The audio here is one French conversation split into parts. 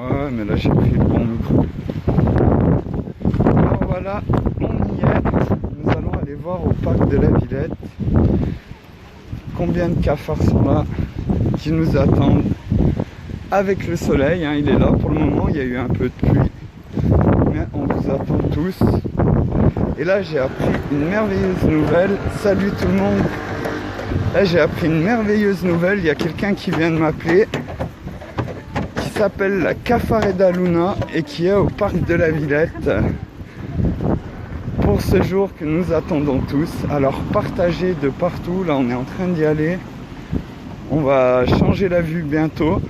Ouais, mais là j'ai pris le bon micro. Alors voilà, on y est. Nous allons aller voir au parc de la Villette combien de cafards sont là, qui nous attendent avec le soleil. Hein, il est là pour le moment, il y a eu un peu de pluie, mais on vous attend tous. Et là j'ai appris une merveilleuse nouvelle. Salut tout le monde. Là j'ai appris une merveilleuse nouvelle. Il y a quelqu'un qui vient de m'appeler, qui s'appelle la Cafareda Luna et qui est au parc de la Villette pour ce jour que nous attendons tous. Alors partagez de partout. Là on est en train d'y aller. On va changer la vue bientôt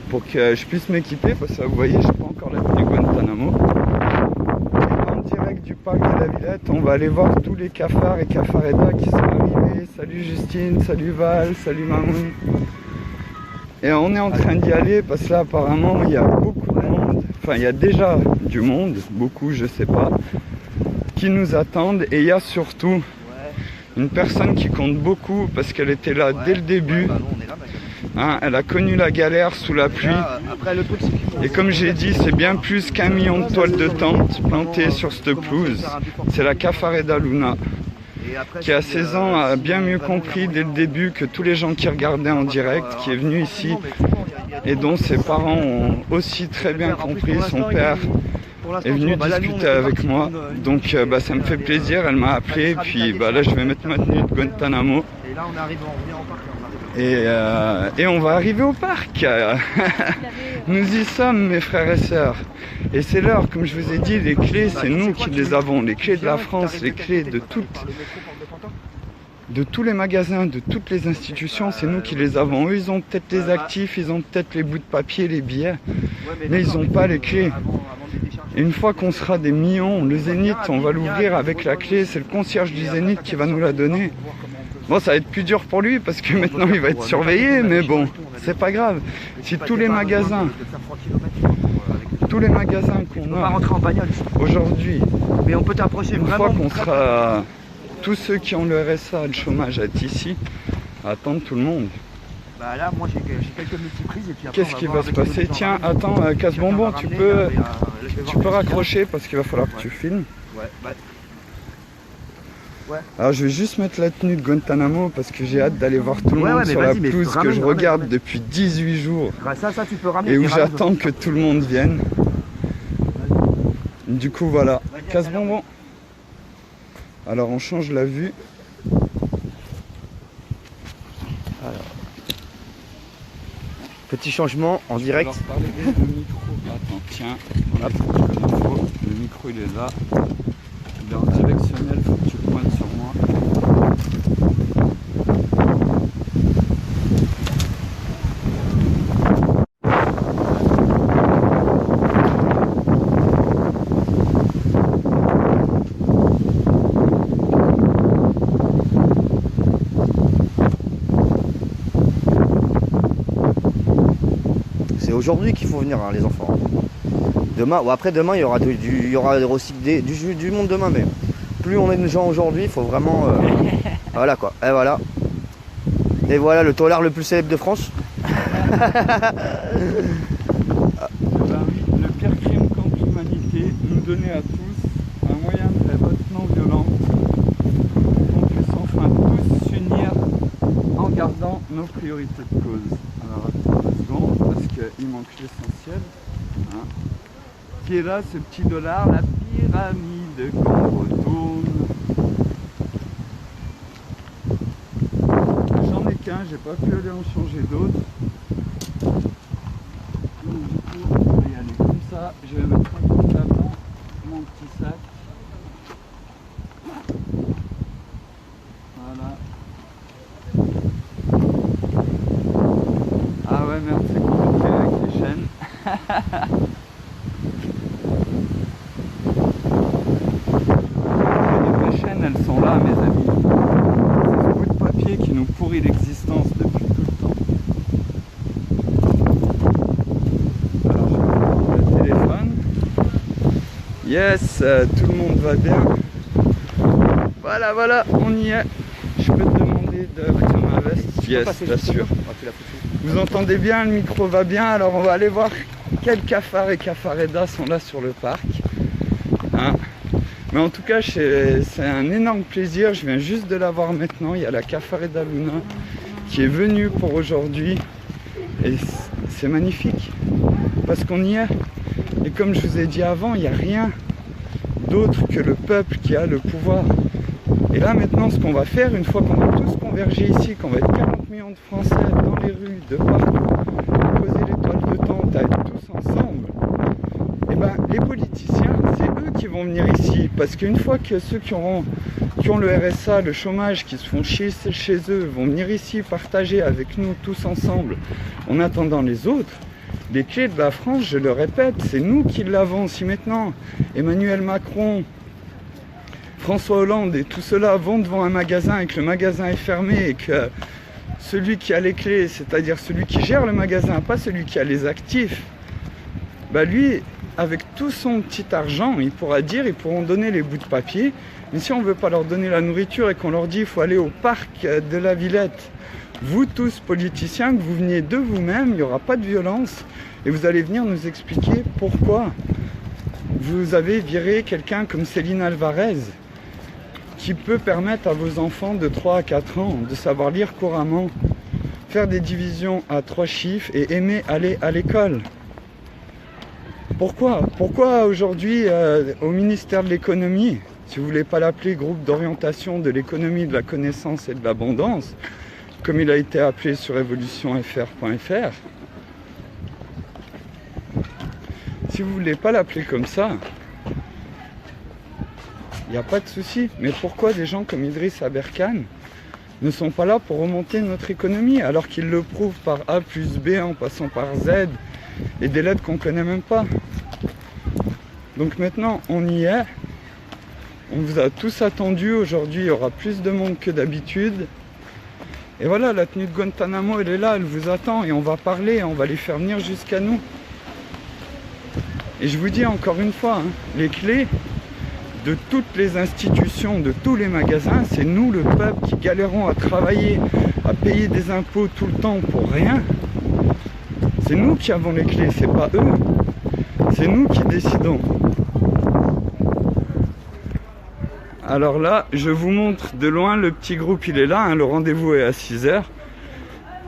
pour que je puisse m'équiper, parce que vous voyez, j'ai pas encore la tenue Guantanamo. Et en direct du parc de la Villette, on va aller voir tous les cafards et cafaredas qui sont arrivés. Salut Justine, salut Val, salut Mamoun. Et on est en train d'y aller parce que là apparemment il y a beaucoup de monde. Enfin il y a déjà du monde, beaucoup je sais pas, qui nous attendent. Et il y a surtout une personne qui compte beaucoup parce qu'elle était là dès le début. Hein, elle a connu la galère sous la pluie. Et comme j'ai dit, c'est bien plus qu'1 million de toiles de tente plantées sur cette pelouse. C'est la Cafareda Luna, qui à 16 ans a bien mieux compris dès le début que tous les gens qui regardaient en direct, qui est venu ici et dont ses parents ont aussi très bien compris. Son père est venu discuter avec moi, donc ça me fait plaisir. Elle m'a appelé, puis là je vais mettre ma tenue de Guantanamo. Et là on arrive, on revient en parc. Et on va arriver au parc. Nous y sommes mes frères et sœurs. Et c'est l'heure, comme je vous ai dit, les clés c'est nous qui les avons. Les clés de la France, les clés de tous les magasins, de toutes les institutions, c'est nous qui les avons. Eux ils ont peut-être les actifs, ils ont peut-être les bouts de papier, les billets, mais ils n'ont pas les clés. Et une fois qu'on sera des millions, le Zénith, on va l'ouvrir avec la clé. C'est le concierge du Zénith qui va nous la donner. Bon, ça va être plus dur pour lui parce que maintenant il va être surveillé, mais bon, c'est pas grave. Si tous les magasins qu'on a aujourd'hui, mais on peut t'approcher une fois qu'on sera tous ceux qui ont le RSA, le chômage à être ici, à attendre tout le monde. Bah là, moi j'ai quelques multiprises et puis après. Qu'est-ce qui va se passer? Tiens, attends, Casse-Bonbon, tu peux raccrocher parce qu'il va falloir que tu filmes. Ouais. Alors je vais juste mettre la tenue de Guantanamo parce que j'ai hâte d'aller voir tout le monde sur la pelouse que je regarde depuis 18 jours. Ça tu peux ramener, et où j'attends que tout le monde vienne. Du coup voilà, Casse-Bonbon. Alors on change la vue. Alors. Petit changement en direct. Je vais leur parler du micro. Attends, tiens, le micro il est là. Il est en directionnel, faut que tu le pointes sur moi. C'est aujourd'hui qu'il faut venir, hein, les enfants. Demain, ou après demain, il y aura aussi du monde demain, mais plus on est de gens aujourd'hui, il faut vraiment... voilà quoi, et voilà. Et voilà le taulard le plus célèbre de France. Le pire crime contre l'humanité, nous donner à tous un moyen de vote non violent, qu'on puisse enfin tous s'unir en gardant nos priorités de cause. Alors attends 2 secondes, parce qu'il manque l'essentiel. Hein. Qui est là, ce petit dollar, la pyramide qu'on retourne. J'en ai qu'un, j'ai pas pu aller en changer d'autres. Donc du coup, on va y aller comme ça. Je vais mettre un peu là-dedans mon petit sac. Voilà. Ah ouais, merde, c'est compliqué avec les chaînes. Elles sont là, mes amis. C'est ce bout de papier qui nous pourrit l'existence depuis tout le temps. Alors je vais prendre le téléphone. Yes, tout le monde va bien. Voilà, on y est. Je peux te demander de mettre ma veste? Yes, bien sûr. Vous entendez bien, le micro va bien, alors on va aller voir quels cafards et cafaredas sont là sur le parc. Hein. Mais en tout cas, c'est un énorme plaisir. Je viens juste de la voir maintenant. Il y a la Cafareda Luna qui est venue pour aujourd'hui. Et c'est magnifique. Parce qu'on y est. Et comme je vous ai dit avant, il n'y a rien d'autre que le peuple qui a le pouvoir. Et là maintenant, ce qu'on va faire, une fois qu'on va tous converger ici, qu'on va être 40 millions de Français dans les rues, de partout, poser les toiles de tente, à être tous ensemble, et ben les politiciens, c'est eux qui vont venir ici. Parce qu'une fois que ceux qui ont le RSA, le chômage, qui se font chier chez eux, vont venir ici partager avec nous tous ensemble, en attendant les autres, les clés de la France, je le répète, c'est nous qui l'avons. Si maintenant Emmanuel Macron, François Hollande et tout cela vont devant un magasin et que le magasin est fermé et que celui qui a les clés, c'est-à-dire celui qui gère le magasin, pas celui qui a les actifs, bah lui, avec tout son petit argent, ils pourront donner les bouts de papier. Mais si on ne veut pas leur donner la nourriture et qu'on leur dit qu'il faut aller au parc de la Villette, vous tous politiciens, que vous veniez de vous-même, il n'y aura pas de violence et vous allez venir nous expliquer pourquoi vous avez viré quelqu'un comme Céline Alvarez qui peut permettre à vos enfants de 3 à 4 ans de savoir lire couramment, faire des divisions à 3 chiffres et aimer aller à l'école. Pourquoi aujourd'hui au ministère de l'économie, si vous ne voulez pas l'appeler groupe d'orientation de l'économie, de la connaissance et de l'abondance, comme il a été appelé sur révolutionfr.fr, si vous ne voulez pas l'appeler comme ça, il n'y a pas de souci. Mais pourquoi des gens comme Idriss Aberkan ne sont pas là pour remonter notre économie, alors qu'ils le prouvent par A plus B en passant par Z et des lettres qu'on ne connaît même pas? Donc maintenant, on y est. On vous a tous attendu. Aujourd'hui, il y aura plus de monde que d'habitude. Et voilà, la tenue de Guantanamo, elle est là, elle vous attend. Et on va parler, on va les faire venir jusqu'à nous. Et je vous dis encore une fois, hein, les clés de toutes les institutions, de tous les magasins, c'est nous, le peuple, qui galérons à travailler, à payer des impôts tout le temps pour rien. C'est nous qui avons les clés, c'est pas eux. C'est nous qui décidons. Alors là, je vous montre de loin, le petit groupe, il est là, hein, le rendez-vous est à 6h.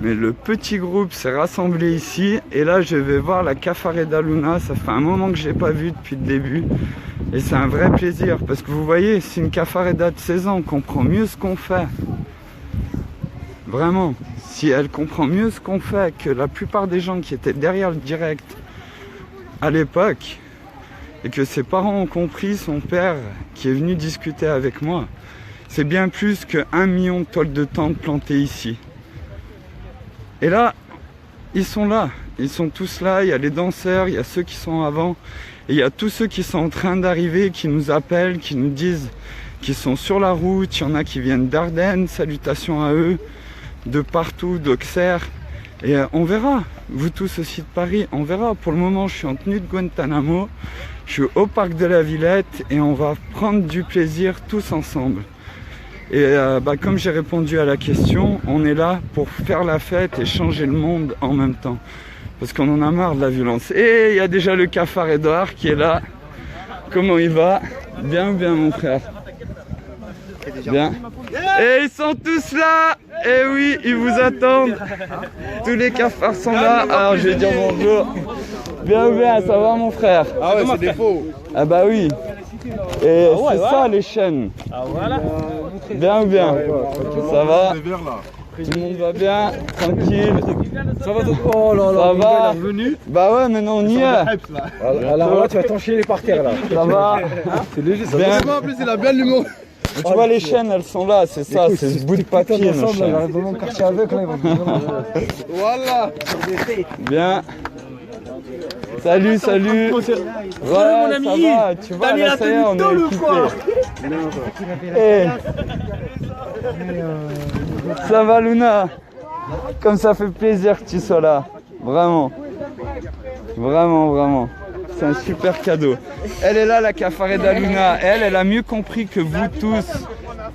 Mais le petit groupe s'est rassemblé ici. Et là, je vais voir la Cafareda Luna. Ça fait un moment que je ne l'ai pas vue depuis le début. Et c'est un vrai plaisir. Parce que vous voyez, c'est une Cafareda de 16 ans. On comprend mieux ce qu'on fait. Vraiment. Si elle comprend mieux ce qu'on fait que la plupart des gens qui étaient derrière le direct à l'époque, et que ses parents ont compris, son père qui est venu discuter avec moi, c'est bien plus que 1 million de toiles de tente plantées ici. Et là, ils sont là, ils sont tous là, il y a les danseurs, il y a ceux qui sont avant, et il y a tous ceux qui sont en train d'arriver, qui nous appellent, qui nous disent qu'ils sont sur la route, il y en a qui viennent d'Ardennes, salutations à eux, de partout, d'Auxerre, et on verra, vous tous aussi de Paris, on verra. Pour le moment, je suis en tenue de Guantanamo, je suis au parc de la Villette, et on va prendre du plaisir tous ensemble. Et comme j'ai répondu à la question, on est là pour faire la fête et changer le monde en même temps. Parce qu'on en a marre de la violence. Et il y a déjà le cafard Edouard qui est là. Comment il va? Bien ou bien mon frère? Bien. Et ils sont tous là. Et oui, ils vous attendent. Tous les cafards sont là. Alors je vais dire bonjour. Bien ou bien, ça va mon frère? Ah ouais, c'est des faux. Ah bah oui. Et c'est ça les chaînes. Ah voilà. Bien ou bien? Ça va? Tout le monde va bien? Tranquille? Ça va? Oh là là, ça va? revenu. Bah ouais, maintenant on y est. Alors là, tu vas t'enchaîner par terre là. Ça va? C'est léger, ça bien. va. En plus, il a bien l'humour. Tu vois les chaînes, elles sont là, c'est ça, c'est ce bout de papier nos chaînes. Dans mon quartier avec là, voilà. Bien. Salut, salut. Voilà, mon ami. ça va, tu vois, là, ça y est, on est équipés. Ça va Luna? Comme ça fait plaisir que tu sois là. Vraiment. Vraiment, vraiment. C'est un super cadeau. Elle est là, la Cafareda Luna. Elle a mieux compris que vous tous.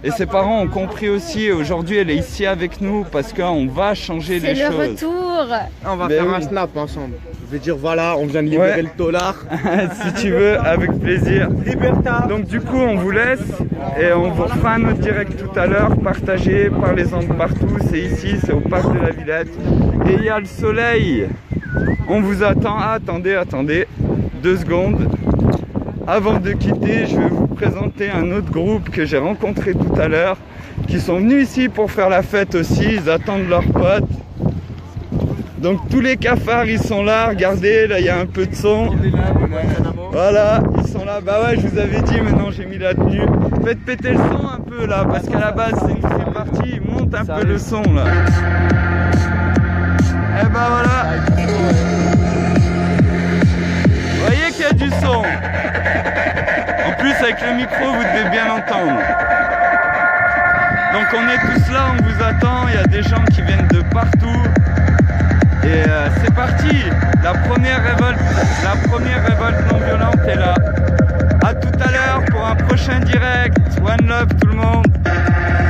Et ses parents ont compris aussi. Aujourd'hui, elle est ici avec nous parce qu'on va changer les choses. C'est le retour. On va faire un snap ensemble. Je vais dire voilà, on vient de libérer Ouais. le dollar. Si tu veux, avec plaisir. Libertad. Donc du coup, on vous laisse et on vous refera un autre direct tout à l'heure. Partagez, parlez-en de partout. C'est ici, c'est au parc de la Villette. Et il y a le soleil. On vous attend. Ah, attendez, 2 secondes. Avant de quitter, je vais vous présenter un autre groupe que j'ai rencontré tout à l'heure, qui sont venus ici pour faire la fête aussi. Ils attendent leurs potes. Donc tous les cafards, ils sont là. Regardez, là, il y a un peu de son. Voilà, ils sont là. Bah ouais, je vous avais dit, maintenant j'ai mis la tenue. Faites péter le son un peu là, parce qu'à la base c'est une free party. Monte un peu le son là. Et bah voilà. Vous voyez qu'il y a du son. En plus avec le micro, vous devez bien l'entendre. Donc on est tous là, on vous attend. Il y a des gens qui viennent de partout. Et c'est parti. La première révolte non violente est là. A tout à l'heure pour un prochain direct. One love tout le monde.